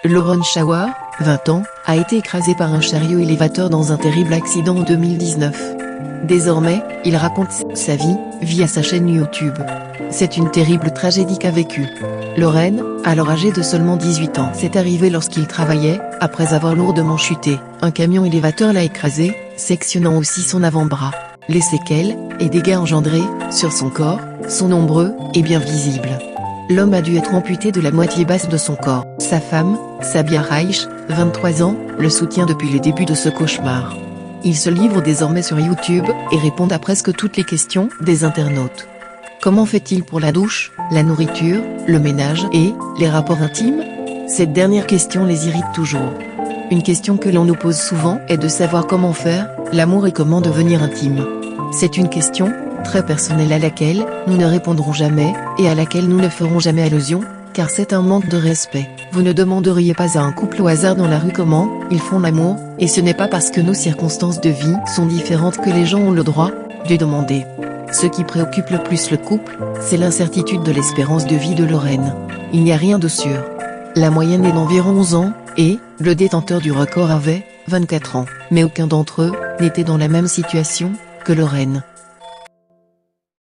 Lorraine Schauer, 20 ans, a été écrasé par un chariot élévateur dans un terrible accident en 2019. Désormais, il raconte sa vie, via sa chaîne YouTube. C'est une terrible tragédie qu'a vécue Lorraine, alors âgé de seulement 18 ans. C'est arrivé lorsqu'il travaillait, après avoir lourdement chuté. Un camion élévateur l'a écrasé, sectionnant aussi son avant-bras. Les séquelles, et dégâts engendrés, sur son corps, sont nombreux, et bien visibles. L'homme a dû être amputé de la moitié basse de son corps. Sa femme, Sabia Reich, 23 ans, le soutient depuis le début de ce cauchemar. Il se livre désormais sur YouTube, et répond à presque toutes les questions des internautes. Comment fait-il pour la douche, la nourriture, le ménage et les rapports intimes? Cette dernière question les irrite toujours. Une question que l'on nous pose souvent est de savoir comment faire l'amour et comment devenir intime. C'est une question très personnelle à laquelle nous ne répondrons jamais, et à laquelle nous ne ferons jamais allusion, car c'est un manque de respect. Vous ne demanderiez pas à un couple au hasard dans la rue comment ils font l'amour, et ce n'est pas parce que nos circonstances de vie sont différentes que les gens ont le droit de demander. Ce qui préoccupe le plus le couple, c'est l'incertitude de l'espérance de vie de Lorraine. Il n'y a rien de sûr. La moyenne est d'environ 11 ans, et le détenteur du record avait 24 ans. Mais aucun d'entre eux n'était dans la même situation que Lorraine.